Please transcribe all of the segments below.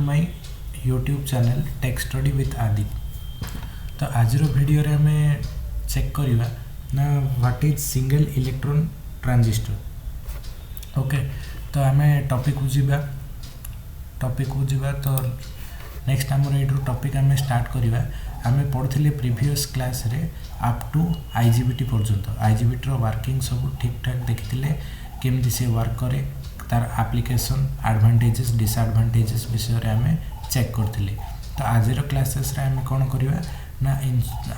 My YouTube channel tech study with आदि। तो आज वीडियो रे हमें चेक करवा ना what is single electron transistor. Okay, तो आम टॉपिक को जीवा तो नेक्स्ट आमर ये टॉपिक आम स्टार्ट करवा। आम पढ़ी प्रीवियस क्लास रे अप टू आईजीबीटी पर्यंत आईजीबीटी वर्किंग सब ठीक ठाक देखी केमती से वर्क करे, तार एप्लिकेशन एडवांटेजेस डिसएडवांटेजेस विषय रे आम चेक करथिले। तो आज क्लासेस रे आम कौन करवा ना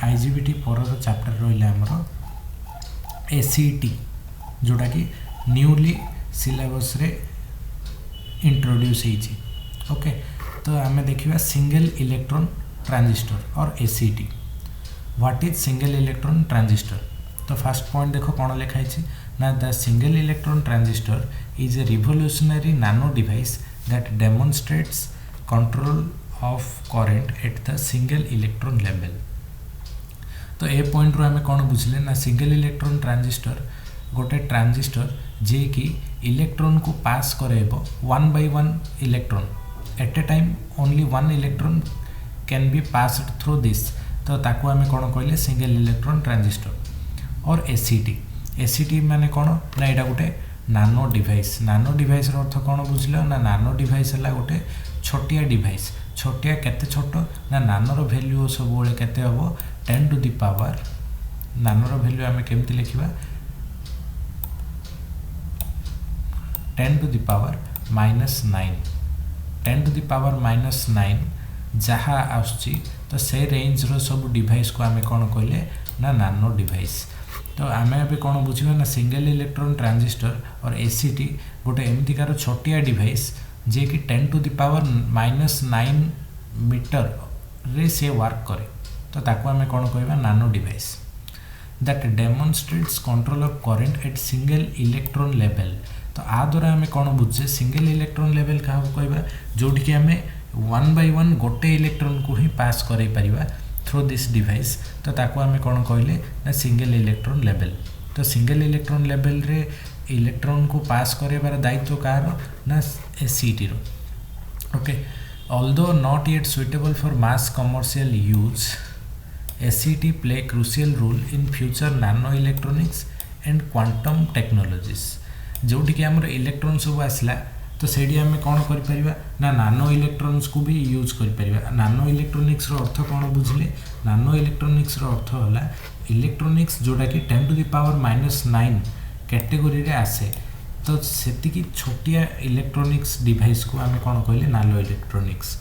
आईजीबीटी पर चैप्टर रहा आमर एसीटी जोटा कि न्यूली सिलेबस रे इंट्रोड्यूस होइछि। ओके, तो आम देखिए सिंगल इलेक्ट्रॉन ट्रांजिस्टर और SET. What is single electron transistor? तो फर्स्ट पॉइंट देखो कौन लिखाई ना the single electron transistor is a revolutionary nano device that demonstrates control of current at the single electron level. तो ए पॉइंट रू आम कौन बुझले ना सिंगल इलेक्ट्रॉन ट्रांजिस्टर गोटे ट्रांजिस्टर जे कि इलेक्ट्रॉन को पास करेबो 1 by 1 electron at a time only 1 electron can be passed through this. तो ताकू आम कौन कहले सिंगल इलेक्ट्रॉन ट्रांजिस्टर। और एसीटी माने कौन ना यहाँ गोटे नानो डिवाइस। नानो डिवाइस अर्थ कौन बुझल ना नानो डिवाइस है गोटे छोटिया डिवाइस। छोटिया केते छोट ना नानोर भैल्यू सब केते हम 10 to the पावर। नानोर भैल्यू आम केमती लिखा 10 to the power -9। 10 to the power -9 जहाँ आसुची तो से रेंज रो सब डिवाइस को आम कौन कहले ना नानो डिवाइस। तो आम ए कौन बुझा ना सिंगल इलेक्ट्रॉन ट्रांजिस्टर और एसीटी गोटे एमतीकार छोटिया डिवाइस जे कि 10 to the power -9 मीटर रे से वर्क करे। तो ताको आम कौन कहवा नानो device that demonstrates control of current eight single electron level. तो आ द्वारा आम कौन बुझे सिंगल इलेक्ट्रॉन लेवल क्या कहवा जोटी कि आम 1 by 1 गोटे इलेक्ट्रॉन को ही पास करे परिबा थ्रू दिस डिवाइस। तो ताको आम कौन कहले ना सिंगल इलेक्ट्रॉन लेवल। तो सिंगल इलेक्ट्रॉन लेवल रे इलेक्ट्रॉन को पास करेबार दायित्व कार ना एसीटी रो। Okay, although not yet suitable for mass commercial use SET play crucial role in future nano electronics and quantum technologies. जोटी कि आमर इलेक्ट्रॉन सब आसला तो सेठी आम कौन करिपरिबा ना नानो इलेक्ट्रॉन्स को भी यूज करिपरिबा। नानो इलेक्ट्रॉनिक्स रो अर्थ कौन बुझले नानो इलेक्ट्रॉनिक्स रो अर्थ होला इलेक्ट्रॉनिक्स जोटा कि 10 to the power -9 कैटेगोरी रे आसे। तो सेतिकी छोटिया इलेक्ट्रॉनिक्स डिवाइस को आम कौन कहले नानो इलेक्ट्रॉनिक्स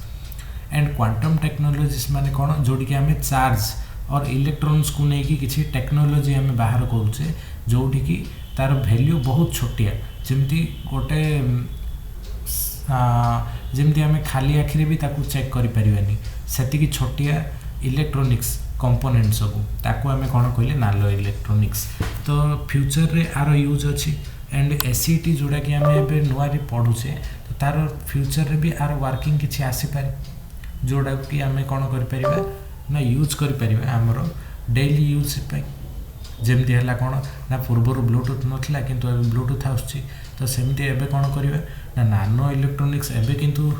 एंड क्वांटम टेक्नोलॉजीज माने कौन जोटी कि आम चार्ज और इलेक्ट्रॉन्स को लेकिन किसी टेक्नोलॉजी आम बाहर करुचे जोटी कि तार वैल्यू बहुत छोटिया जमती गोटे जमती आम खाली आखिरे भी ताकू चेक करि परिबानी सेतिकी छोटिया इलेक्ट्रॉनिक्स कंपोनेंट सब ताकू आम कौन कहले नानो इलेक्ट्रॉनिक्स। तो फ्यूचर रे आर यूज अच्छी एंड एसीटी जोड़ा कि आम ए नुआ पढ़ुचे तो तार फ्यूचर रे भी आर वर्किंग किसी आसीपारे जोड़ा कि आम कौन करिपरिबा ना यूज करिपरिबा आमर डेली यूज पे। जमती है कौन ना पूर्वर ब्लूटूथ नथिला किंतु एबे ब्लूटूथ आसुची। तो सेमती एबे कौन करिबा ना नानो इलेक्ट्रॉनिक्स एबे किंतु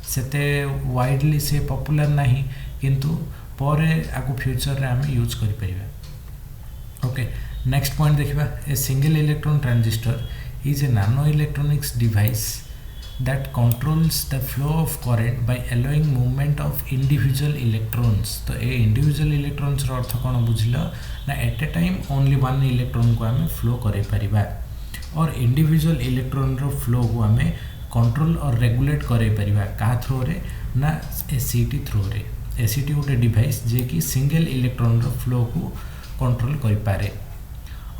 सेते वाइडली से पॉपुलर नहीं किंतु परे आकु फ्यूचर रे आम यूज करिपरिबा। ओके, नेक्स्ट पॉइंट देखिबा a single electron transistor is a nano electronics device that controls the flow of current by allowing movement of individual electrons। तो ये individual electrons रो अर्थ कौन बुझल ना at a time only 1 electron को आम flow करे परिबा और इंडिविजुअल इलेक्ट्रॉन रो flow को आम कंट्रोल और रेगुलेट करे परिबा का थ्रू रे ना एसीटी थ्रू रे। एसीटी गोटे डिवाइस जे कि सिंगल इलेक्ट्रॉन रो फ्लो को कंट्रोल करि पारे।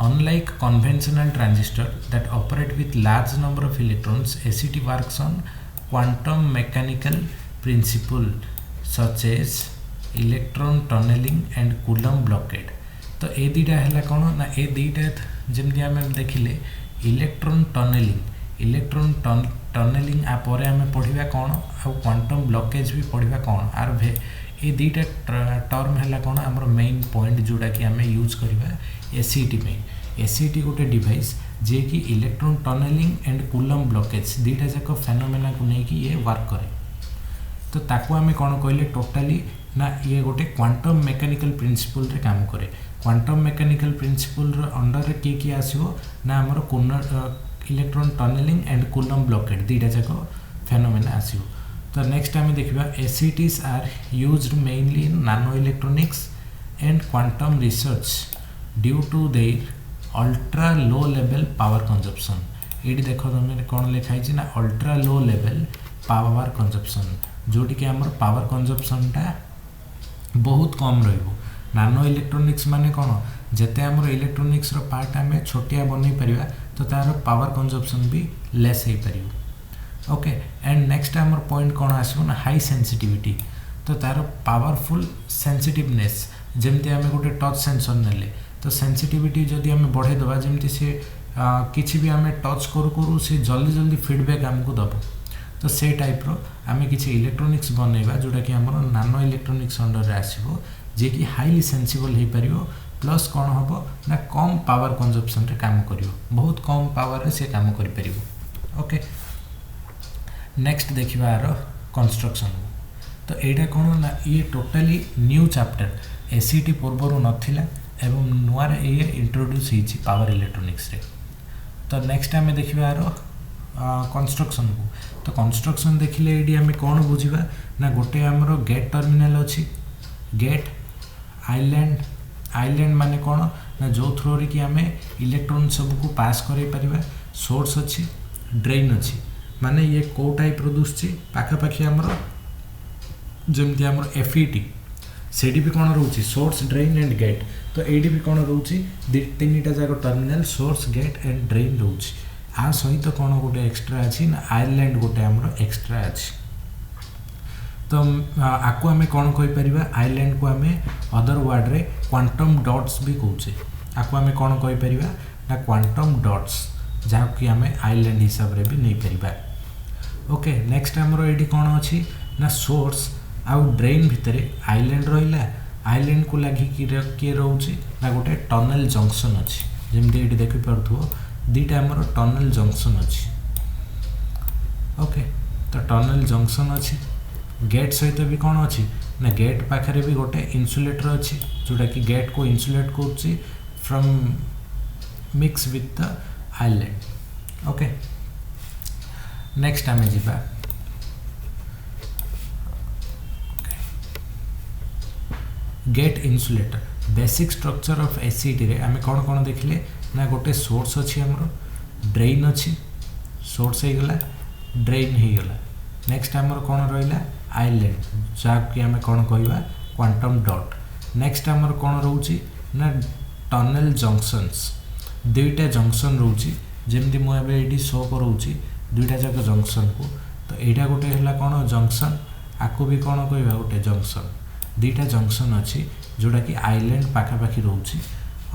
Unlike conventional transistor that operate with large number of electrons, ACT works on quantum mechanical principle such as electron tunneling and Coulomb blockade। तो ए दीटा है कौन ना ए दीटा जमती आम देखिले इलेक्ट्रॉन टनेलिंग आपर आम पढ़ा कौन आ क्वांटम ब्लॉकेज भी पढ़ा कौन आर ये दुईटा टर्म है कौन आमर मेन पॉइंट जोड़ा कि आम यूज करवा एसीटी में। एसीटी गोटे डिवाइस जे कि electron tunnelling and coulomb blockage दुईटा जाक फेनोमेना को लेकिन ये वर्क करे। तो ताकू आमे कौन कहले टोटाली ना ये गोटे क्वांटम मेकानिकल प्रिंसिपल रे काम करे। क्वांटम मेकानिकल प्रिंसिपल रो अंडर रे की आसीबो ना हमर electron tunnelling and Coulomb blockade दुईटा जाक फेनोमेना आसीबो। तो नेक्स्ट आमे देखिबा SETs are used mainly in nano electronics and quantum research due to their ultra low level power consumption. ये देख तुम कौन लिखाई ना ultra low level power consumption जोटी कि आमर पावर कंजप्शनटा बहुत कम रहिबो। नानो इलेक्ट्रोनिक्स माने कौन जेते आमर इलेक्ट्रोनिक्स रो पार्ट आमे छोटिया बनै परिबा तो तार पावर कंजप्शन भी लेस हो पारिबो। ओके एंड नेक्स्ट आमर पॉइंट कौन आसबो ना हाई सेंसिटिविटी। तो तार पावरफुल सेंसिटिवनेस जेमती आमे गोटे टच सेंसर नेले तो सेंसिटिविटी जदि आमे बढ़े दबा जेमती से किछि भी आमे टच करू करू से जल्दी जल्दी फीडबैक आमको दबो। तो से टाइप रो आमे किछि इलेक्ट्रोनिक्स बनैबा जोटा कि हमर नानो इलेक्ट्रोनिक्स अंडर रे आसीबो जे कि हाईली सेंसिबल हे परिबो प्लस कौन हबो ना कम पावर कंजप्शन रे काम करियो बहुत कम पावर रे से काम करि परिबो। ओके नेक्स्ट देखिबा आरो कंस्ट्रक्शन। तो एटा कौन ना ये टोटाली न्यू चैप्टर एसीटी पूर्वरु नथिला एवं नुआ रे ये इंट्रोड्यूस हिची पावर इलेक्ट्रोनिक्स रे। तो नेक्स्ट आमे देखिबा आरो कंस्ट्रक्शन को। तो कंस्ट्रक्शन देखिले एडी आमे कौन बुझिबा ना गोटे हमरो गेट टर्मिनल अछि गेट आइलैंड माने कौन ना जो थ्रो रे कि आमे इलेक्ट्रॉन सब को पास करै परिबा। सोर्स अछि ड्रेन अछि माने ये को टाइप प्रोड्यूस छि पाखा पाखी हमरो जेमति हमरो एफईटी सेडी भी कौन रहउछि सोर्स ड्रेन एंड गेट। तो एडी भी कौन रहउछि तीनटा जाको terminal source gate and drain रहउछि। आ सहित कौन गोटे एक्स्ट्रा अछि ना आइलैंड गोटे हमरो एक्स्ट्रा अछि। तो आकु आमे कौन कहि परिबा आइलैंड को आमे अदर वर्ड रे क्वांटम डॉट्स भी कहउछे। आकु आमे कौन कहि परिबा ना क्वांटम डॉट्स जहा कि आमे आइलैंड हिसाब रे भी नै परिबा। ओके नेक्स्ट हमरो एडी कौन अछि ना सोर्स आउ ड्रेन भितरे आइलैंड रहिला आइलैंड को लागि कि रहउछि ना गोटे टनल जंक्शन अछि। जेमति एडी देखि परथुओ दीटा हमरो टनल जंक्शन अछि। ओके तो टनल जंक्शन अछि गेट सहित भी कौन अछि ना गेट पाखरे भी गोटे इन्सुलेटर अछि जोटा कि गेट को इन्सुलेट करछि from mix with the island. Okay next आमे जिबा gate insulator basic structure of SET रे आमे कौन कौन देखिले ना गोटे सोर्स अछि हमरो ड्रेन अछि सोर्स हे गला ड्रेन हे गला। नेक्स्ट हमरो कौन रहिला आइलैंड जा कि आमे कौन कहबा क्वांटम डॉट। नेक्स्ट हमरो कौन रहउछि ना टनल जंक्शंस दुईटा जंक्शन रहउछि जेमति मु एबे एडी शो करउछि दुईटा जाक जंक्शन को। तो एटा गोटे हला कौन जंक्शन आको भी कौन कहबा गोटे जंक्शन दुईटा जंक्शन अछि जोटा कि आइलैंड पाखा पाखी रहउछि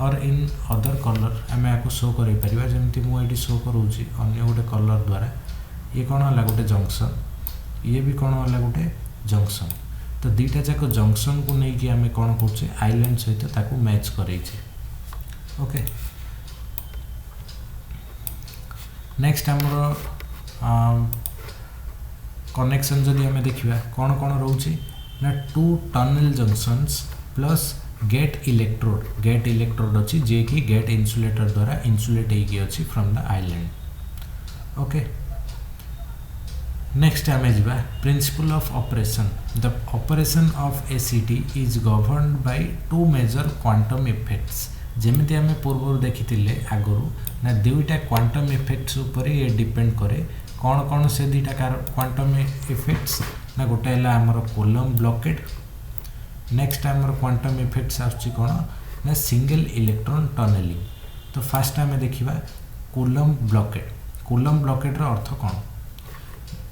और इन अदर कलर आमे आको शो करै परिबा जेमति मु एडी शो करउछि अन्य गोटे कलर द्वारा। ये कौन हला गोटे जंक्शन ये भी कौन हला गोटे जंक्शन। तो दुईटा जाक जंक्शन को नै कि आमे कौन करछे आइलैंड सहित ताको मैच करैछे। ओके नेक्स्ट हमरो कनेक्शन जदि हमें देखिबा कौन कौन रहउछि ना two tunnel junctions plus gate electrode अछि जे कि गेट इन्सुलेटर द्वारा इन्सुलेट हेकी अछि from the island. Okay next आमे जिबा principle of operation. The operation of ACT is governed by two major quantum effects. जेमिति आमे पूर्व देखिथिले आगरु ना दुईटा क्वांटम इफेक्ट्स ऊपर ये डिपेंड करे। कौन कौन से दुईटा क्वांटम इफेक्ट्स ना गोटे हला हमर कूलम्ब ब्लॉकेट। नेक्स्ट हमर क्वांटम इफेक्ट्स आछि कोन ना सिंगल इलेक्ट्रॉन टनलिंग। तो फर्स्ट आमे देखिबा कूलम्ब ब्लॉकेट रो अर्थ कोन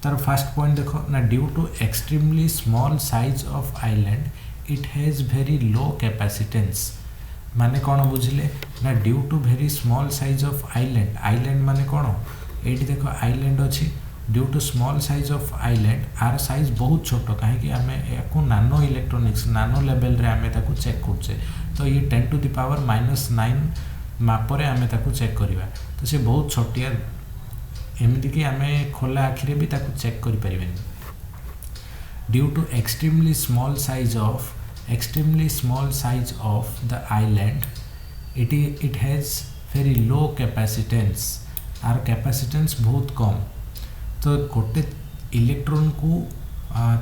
तार फर्स्ट पॉइंट देखो ना due to extremely small size of island it has very low capacitance. माने कौन बुझिले ना due to very small size of island माने कौन एठी देखो आइलैंड अछि due to small size of island आर साइज बहुत छोट कहीं आमे याकू नानो इलेक्ट्रोनिक्स नानो लेवल रे आमे ताकू चेक करछे। तो ये 10 टू द पावर -9 मापरे आमे ताकू चेक करिवा। तो से बहुत छोटिया एमती कि आमे खोला आखिरे भी ताकू चेक करि परिबेनी। due to extremely small size of the island, it has very low capacitance, आर कैपेसिटेंस बहुत कम। तो गोटे इलेक्ट्रॉन को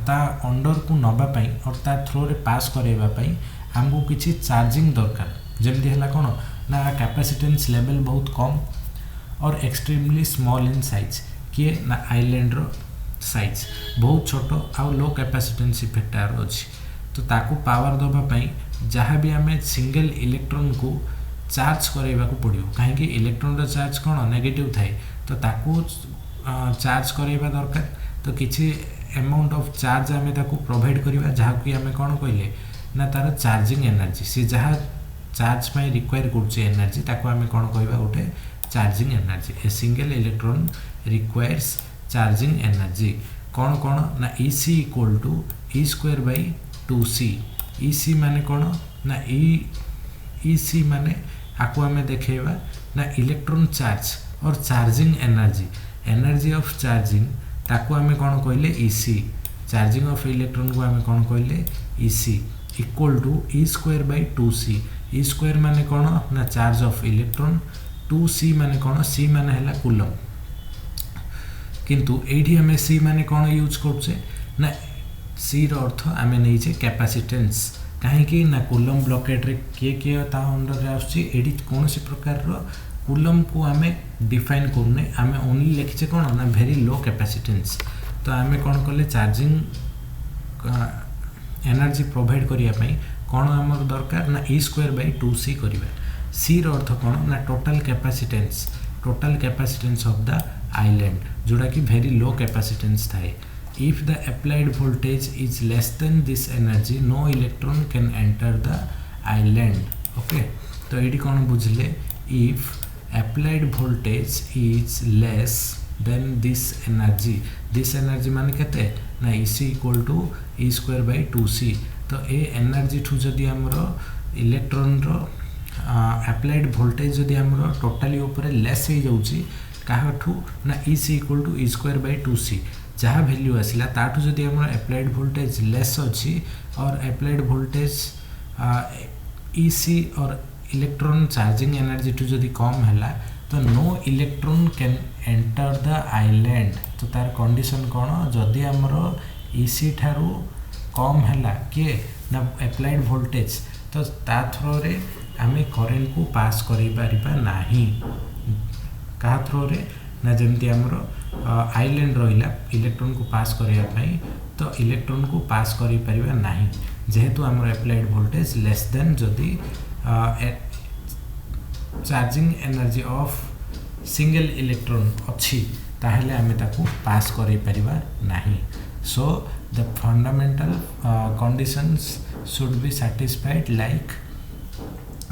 ता अंडर को नबा पाई और ता थ्रो रे पास करैबा पाई हमको किछि चार्जिंग दरकार, जल्दी हला कोन ना कैपेसिटेंस लेवल बहुत कम और एक्सट्रीमली स्मॉल इन साइज, किए ना आइलैंड रो साइज बहुत छोट आ लो कैपेसिटेंस इफेक्ट आर अछि। तो ताकू पावर दबा पाई जहाँ भी आम सिंगल इलेक्ट्रॉन को चार्ज करैबा को पड़ियो, कहीं इलेक्ट्रॉन रो चार्ज कोन नेगेटिव थाए तो ताकू चार्ज करैबा दरकार। तो किछि अमाउंट ऑफ चार्ज आम ताकू प्रोवाइड करबा जहाँ कि आम कोन कहले ना तार चार्जिंग एनर्जी, सी जहाँ चार्ज पाई रिक्वायर करछि एनर्जी ताकू आम कोन कहबा गोटे चार्जिंग एनर्जी। ए single electron requires charging energy कौन कौन ना EC equal to E²/2c। EC माने कौन ना EC माने आपको आम देखेबा ना इलेक्ट्रॉन चार्ज और चार्जिंग एनर्जी ऑफ चार्जिंग ताकू आम कौन कहले EC, चार्जिंग ऑफ इलेक्ट्रॉन को आम कौन कहले EC equal to E²/2c। E² माने कौन ना चार्ज ऑफ इलेक्ट्रॉन, 2c माने कौन c माने हला कूलम, किंतु एठी हमें सी माने कौन यूज करछे ना सी रो अर्थ आमे नै छे कैपेसिटेंस, काहे कि ना कूलम ब्लॉकेट रे के ता अंडर रे आछी एडी कोनोसी प्रकार रो कूलम को आमे डिफाइन करने, आमे ओनली लिखिछे कोन ना वेरी लो कैपेसिटेंस। तो आमे कोन करले चार्जिंग एनर्जी प्रोवाइड करिया पई कोन हमर दरकार ना E²/2c करिबा। सी रो अर्थ कोन ना total capacitance of the island, जोड़ा कि वेरी लो कैपेसिटेंस थाए। If the applied voltage is less than this energy no electron can enter the island. Okay, तो ये कौन बुझले, if applied voltage is less than this energy माने केते ना EC इक्वल टू E²/2c। तो ए energy ठू जदि हमरो इलेक्ट्रॉन रो अप्लाइड वोल्टेज जदि हमरो टोटली ऊपर लेस हो जाउची काठू ना EC इक्वल टू E²/2c, जहाँ वैल्यू आसला ताठू जदि हमर अप्लाइड वोल्टेज लेस अच्छी और अप्लाइड वोल्टेज EC और इलेक्ट्रॉन चार्जिंग एनर्जी टू जदि कम हैला तो no electron can enter the island. तो तार कंडीशन कौन, जदि हमर EC ठारू कम हैला के ना अप्लाइड वोल्टेज तो ता थ्रो रे आमे करेंट को पास करि परिबा नाही। कहा थ्रो रे ना जमती हमरो आइलैंड रहिला इलेक्ट्रॉन को पास करिया पई तो इलेक्ट्रॉन को पास करि परिबा नाही, जेहेतु हमरो अप्लाइड वोल्टेज लेस देन जदि charging energy of single electron अच्छी ताहले आमे ताकू पास करि परिबा नाही। So the fundamental conditions should be satisfied like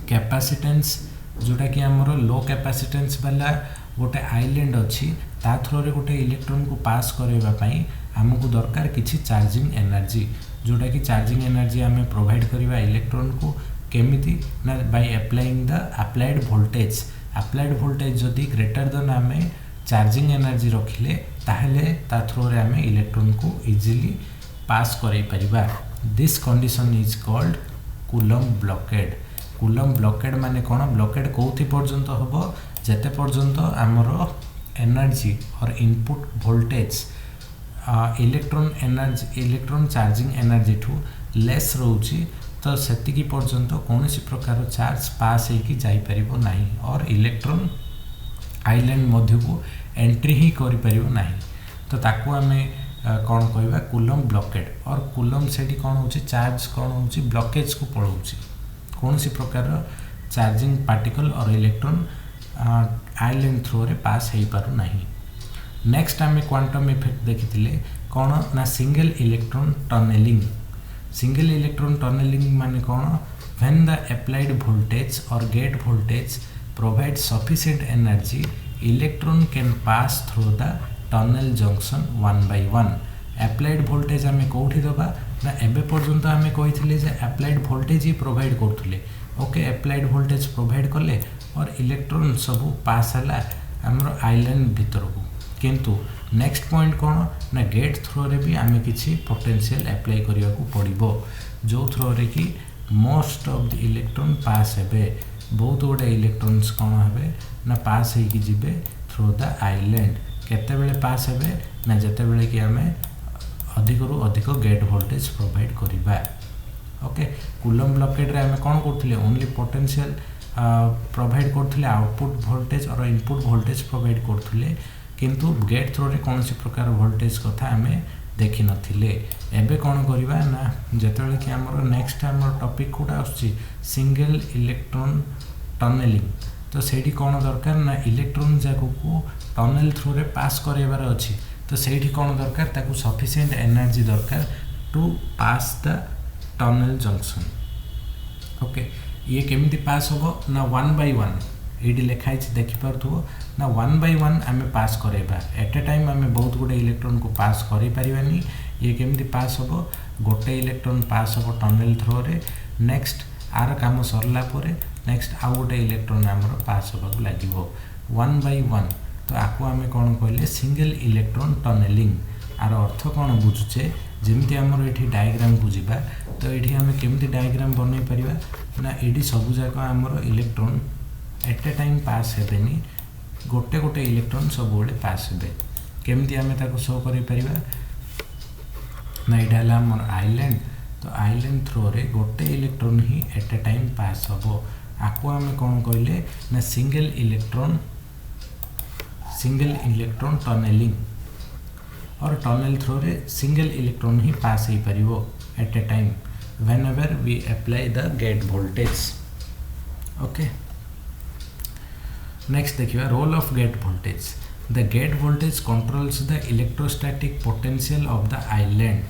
capacitance, जोटा कि हमरो लो कैपेसिटेंस वाला गोटे आइलैंड अच्छी ता थ्रो रे गोटे इलेक्ट्रॉन को पास करबा पई हमको दरकार किछि चार्जिंग एनर्जी, जोटा कि चार्जिंग एनर्जी आमे प्रोवाइड करबा इलेक्ट्रॉन को केमिति ना by applying the applied voltage जदि ग्रेटर देन आमे चार्जिंग एनर्जी रखिले ताहले ता थ्रो रे आमे इलेक्ट्रॉन को इजीली पास करै परिबा। This condition is called Coulomb blockade. Coulomb blockade माने कोन, ब्लॉकेड कोथि पर्यंत होबो जेते पर्यंत हमरो एनर्जी और input voltage electron charging energy ठू लेस रोची तो सेतिकी पर्यंत कौनसी प्रकार चार्ज पास होगी जाई परिबो नाही और इलेक्ट्रॉन आइलैंड मध्य को एंट्री ही करि परिबो नाही। तो ताकू आमे कौन कहबा कूलम ब्लॉकेड। और कूलम सेठी कौन होची चार्ज कौन होची ब्लॉकेज को पळौची, कौनसी प्रकार चार्जिंग पार्टिकल और इलेक्ट्रॉन आइलैंड थ्रो रे पास हो पारु नाही। नेक्स्ट आमे क्वांटम इफेक्ट देखिथिले कौन ना सिंगल इलेक्ट्रॉन टनलिंग माने कौन, when the applied voltage or gate voltage provide sufficient energy electron can pass through the tunnel junction 1/1। Applied voltage आमे कोठी दबा ना एबे पर्यंत आमे कहिथिले जे अप्लाइड वोल्टेज ही प्रोवाइड करथुले। ओके, अप्लाइड वोल्टेज प्रोवाइड कले और इलेक्ट्रॉन सब पास हला हमरो आइलैंड भीतर को, किंतु नेक्स्ट पॉइंट कौन ना गेट थ्रो रे भी आम किसी पोटेंशियल अप्लाई करने को पड़ो जो थ्रो रे कि मोस्ट ऑफ द इलेक्ट्रॉन पास हे बहुत गुड़े इलेक्ट्रॉन्स कौन हे ना पास होगी जिबे थ्रू द आइलैंड केते बेले पास हे ना जेते बेले कि आम अधिक रु अधिक गेट वोल्टेज प्रोवाइड करवा ओके कूलम ब्लॉकेड रे आम कौन करथिले ओनली पोटेंशियल प्रोवाइड करथिले आउटपुट वोल्टेज और इनपुट वोल्टेज प्रोवाइड करथिले किंतु गेट थ्रो रे कौन प्रकार वोल्टेज कथा आम देखि नथिले एबे कौन करवा ना जेतेबेले कि हमर नेक्स्ट हमर टॉपिक कोटा आछि सिंगल इलेक्ट्रॉन टनेलिंग तो सेठी कौन दरकार ना इलेक्ट्रॉन जाको को टनल थ्रू रे पास करबार अछि तो सेठी कौन दरकार ताकू सफिशिएंट एनर्जी दरकार to pass the tunnel junction okay ये केमिति पास होबो ना 1 by 1 ये लिखाई देखी पार्थो ना 1 by 1 आम पास करवा एट ए टाइम आम बहुत गुड़े इलेक्ट्रॉन को पास कर पारिबानी ये केमिति पास होबो गोटे इलेक्ट्रॉन पास होबो टनल थ्रो रे नेक्स्ट आर काम सरला परे नेक्स्ट आउ गोटे इलेक्ट्रॉन आमर पास होबा लागिवो 1 by 1 तो आपको आम कौन कहले सिंगल इलेक्ट्रॉन टनेलिंग आर अर्थ कौन बुझुचे जमी आमर ये डायग्राम को जीवा तो ये आम केमिति डायग्राम बनई परिबा ना ये सबू जाक आमर electron at a time pass हेबेनी गोटे गोटे इलेक्ट्रॉन सब बड़े पास हे केमती आम शो कर ना यहाँ आम आइलैंड तो आइलैंड थ्रो रे गोटे इलेक्ट्रॉन ही एट ए टाइम पास हम आपको आम कौन कहले ना सिंगल इलेक्ट्रॉन टनेलिंग और टनल थ्रो रे सिंगल इलेक्ट्रॉन ही पास हो पारिबो at a time whenever we apply the gate voltage okay next देखिए role of gate voltage the gate voltage controls the electrostatic potential of the island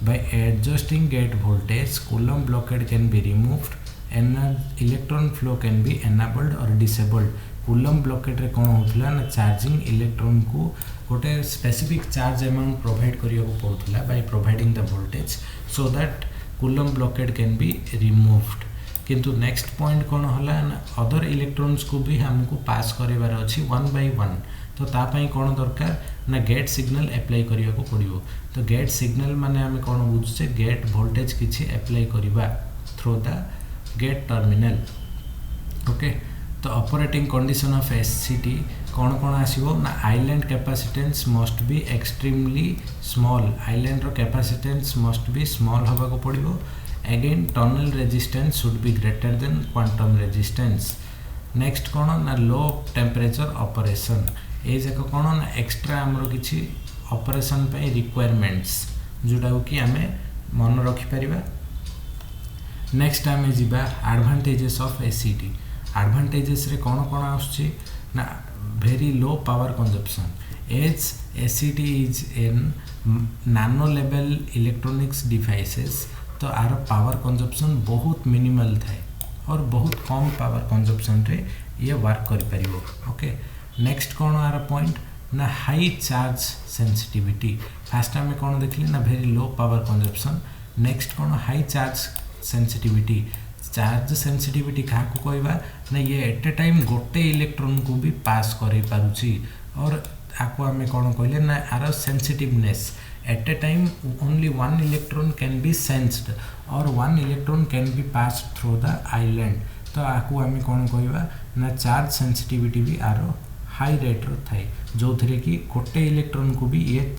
by adjusting gate voltage coulomb blockade can be removed and electron flow can be enabled or disabled coulomb blockade रे कौन होतला ना charging electron को गोटे specific charge amount provide करिया को पड़थला by providing the voltage so that coulomb blockade can be removed किंतु next point कौन होला ना अदर इलेक्ट्रॉन्स को भी हमको पास करेबार अछि 1 by 1 तो तापाई कौन दरकार ना गेट सिग्नल अप्लाई करिया को पड़िबो तो गेट सिग्नल माने हमें कौन बुझछे गेट वोल्टेज किछि अप्लाई करिबा through the gate terminal okay तो ऑपरेटिंग कंडीशन ऑफ एससीटी कौन कौन आसीबो ना island capacitance must be extremely small island रो कैपेसिटेंस मस्ट बी स्मॉल होबा को पड़िबो again tunnel resistance should be greater than quantum resistance next कौन ना लो टेम्परेचर ऑपरेशन ए जाक कौन ना एक्स्ट्रा हमरो किछि ऑपरेशन पे रिक्वायरमेंट्स जोटा कि आमे मन रखि परिबा नेक्स्ट आमे जिबा एडवांटेजेस ऑफ एसीटी एडवांटेजेस रे कौन कौन आछी ना very low power consumption as ACT is in nano level electronics devices तो आर पावर कंजप्शन बहुत मिनिमल थाए और बहुत कम पावर कंजप्शन रे ये वर्क करि परिबो ओके नेक्स्ट कौन आर पॉइंट ना हाई चार्ज सेंसिटिविटी फास्ट में कौन देखली ना very low power consumption next कौन high charge sensitivity charge sensitivity क्या कहवा ना ये एट ए टाइम गोटे इलेक्ट्रॉन को भी पास कर पारुची और आपको आम कौन कहले ना आर sensitiveness at a time only one electron can be sensed or one electron can be pass through the island तो आपको आम कौन कहवा ना चार्ज सेंसिटिविटी भी आर हाई रेट रो थाए जो थे कि गोटे इलेक्ट्रॉन को भी ये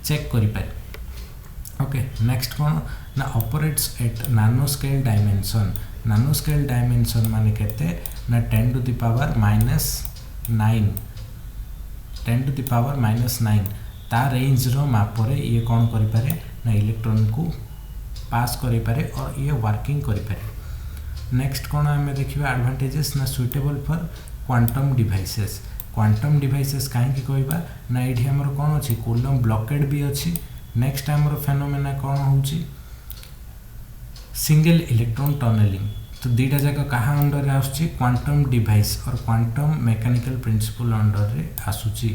चेक कर पाए ओके नेक्स्ट कौन ना ऑपरेट्स एट नानो स्केल डायमेंशन नानो स्केल डायमेंशन माने केते ना 10 to the power -9 10 to the power -9 ता रेंज रो माप रे ये कौन करि पारे ना इलेक्ट्रॉन को पास करि पारे और ये वर्किंग करि पारे नेक्स्ट कौन हमें देखिबा एडवांटेजेस ना सुइटेबल फॉर क्वांटम डिवाइसेस काहे कि कहबा ना एठी हमर कौन अछि कूलम्ब ब्लॉकेड भी अछि नेक्स्ट हमर फेनोमेना कौन होउची सिंगल इलेक्ट्रॉन टनलिंग तो दीटा जगह कहाँ अंडर रे आसुची क्वांटम डिवाइस और क्वांटम मैकेनिकल प्रिंसिपल अंडर रे आसुची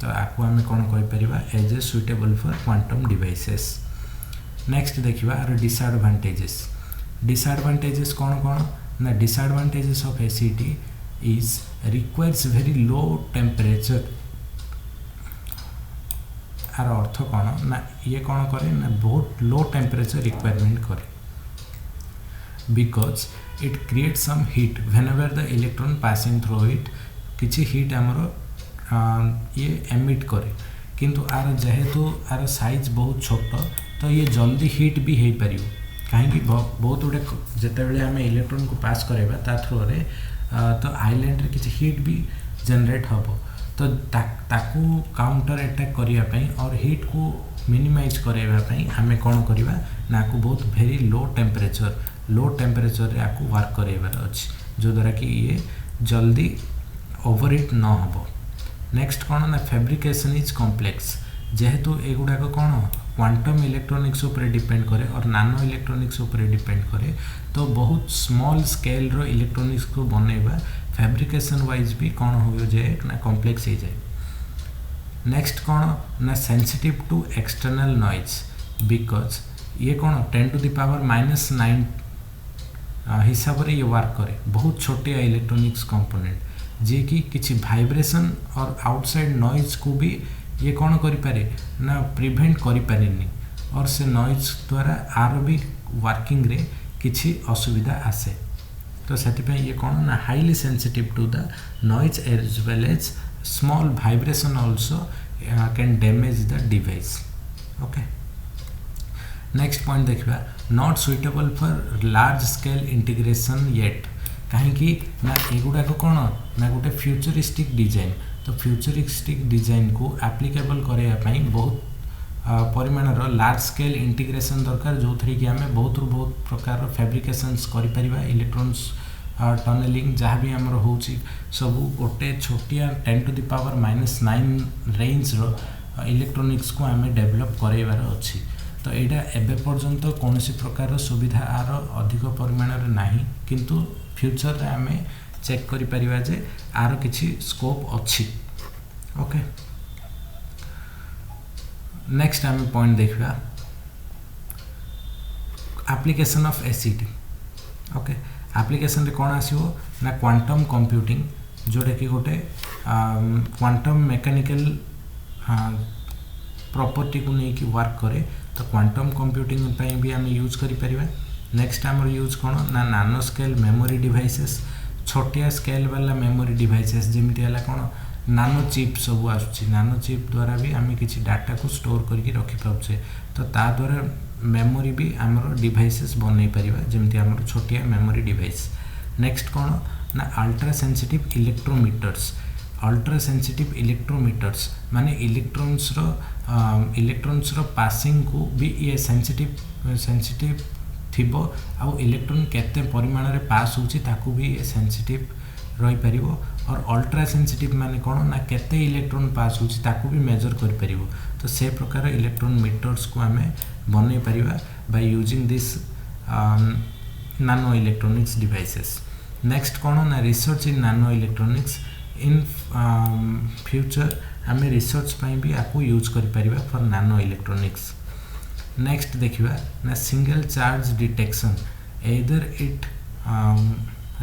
तो आपको आम कौन कहि परिबा as a suitable for quantum devices next देखिबा आर डिसएडवांटेजेस कौन कौन ना disadvantages of ACT is requires very low temperature आर अर्थ कौन ना ये कौन करे ना बहुत लो टेम्परेचर रिक्वायरमेंट करे because it create some heat whenever the electron passing through it किसी हीट आमर ये एमिट करे किंतु आर जेहेतु आर साइज बहुत छोट तो ये जल्दी हीट भी हो पार कहीं बहुत गुड़े जिते आम इलेक्ट्रॉन को पास करवा ता थ्रू रे तो आइलैंड रे किसी हीट भी जनरेट हम तो ताकू काउंटर अटैक करने और हीट को मिनिमाइज करने आम कौन करवा ना को बहुत वेरी लो टेम्परेचर रे आपको वर्क करार अच्छी जो द्वारा कि ये जल्दी ओवर हीट न हो। नेक्स्ट कौन ना फैब्रिकेशन इज कॉम्प्लेक्स जेहेतु एगुड़ाक कौन क्वांटम इलेक्ट्रोनिक्स उपर डिपेंड करे और नानो इलेक्ट्रोनिक्स उपर डिपेंड करे तो बहुत स्मॉल स्केल रो इलेक्ट्रोनिक्स को बनैबा फैब्रिकेशन वाइज भी कौन हो जाए ना कॉम्प्लेक्स हो जाए। नेक्स्ट कौन ना sensitive to external noise because ये कौन 10 to the power -9 हिसाब से ये वर्क करे बहुत छोटिया इलेक्ट्रोनिक्स कंपोनेंट जी कि किसी वाइब्रेशन और आउटसाइड नॉइज को भी ये कौन करें ना प्रिवेंट करें और से नॉइज द्वारा आर भी वर्किंग रे किसी असुविधा आसे तो से ये कौन ना highly sensitive to the noise as well as small vibration also can damage the device. Okay next point देखा not suitable for large scale integration yet कहीं ना एगुड़ाक कौन ना गोटे फ्यूचरिस्टिक डिजाइन तो फ्यूचरिस्टिक डिजाइन को एप्लिकेबल करने बहुत परिमाणर लार्ज स्केल इंटीग्रेशन दरकार जो थी कि आम बहुत प्रकार फैब्रिकेशंस करिपरिबा इलेक्ट्रॉन्स टनेलिंग जहाँ भी आमर हो सब गोटे छोटिया 10 to the power -9 रेंज रो इलेक्ट्रोनिक्स को आम डेवलप कराइबार अच्छी तो यहाँ एबे पर्यंत कौन प्रकार सुविधा आर अधिक परिमाण नहीं किंतु फ्यूचर रे आम चेक करिपरिबा जे आर किछि स्कोप अच्छी। ओके नेक्स्ट आम पॉइंट देखा application of ACT. Okay application रे कौन आसिबो ना क्वांटम कंप्यूटिंग जोटा कि गोटे क्वांटम मैकेनिकल प्रॉपर्टी को लेकिन वर्क करे तो क्वांटम कंप्यूटिंग पे भी आम यूज करिपरिबा। नेक्स्ट आमर यूज कौन ना नानो स्केल मेमोरी डिवाइसेस छोटिया स्केल वाला मेमोरी डिवाइसेस जमीती है कौन नानो चिप सब आसुची नानो चिप द्वारा भी आम किसी डाटा को स्टोर करके रखिपारे तो ता द्वारा मेमोरी भी आमर डिवाइसेस बनई पारिबा जमीती आमर छोटिया मेमोरी डिवाइस। नेक्स्ट कौन ना अल्ट्रा सेंसिटिव इलेक्ट्रोमीटर्स माने इलेक्ट्रॉन्स रो पासिंग को भी ये सेंसिटिव थिबो आउ इलेक्ट्रॉन केते परिमाण रे पास होची ताकू भी ये सेंसिटिव रही परिबो और अल्ट्रा सेंसिटिव माने कोन ना केते इलेक्ट्रॉन पास होची ताकू भी मेजर कर परिबो तो से प्रकार इलेक्ट्रॉन मीटर्स को हमें बनै परिबा by using this nano electronics devices. Next कौन ना research in nano electronics in future आम रिसर्च भी आपको यूज करिपरिबा फॉर नानो इलेक्ट्रॉनिक्स। नेक्स्ट देखिबा ना single charge detection either it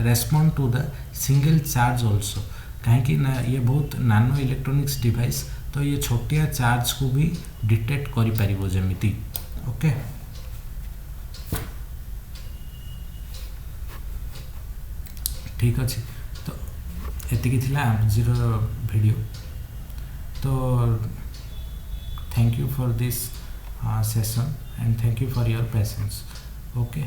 respond to the single charge also कहीं ना ये बहुत नानो इलेक्ट्रॉनिक्स डिवाइस तो ये छोटिया चार्ज को भी डिटेक्ट करि परिबो जमिति। ओके ठीक अच्छे तो एतिकी थिला आजिर वीडियो तो thank you for this session and thank you for your patience. Okay.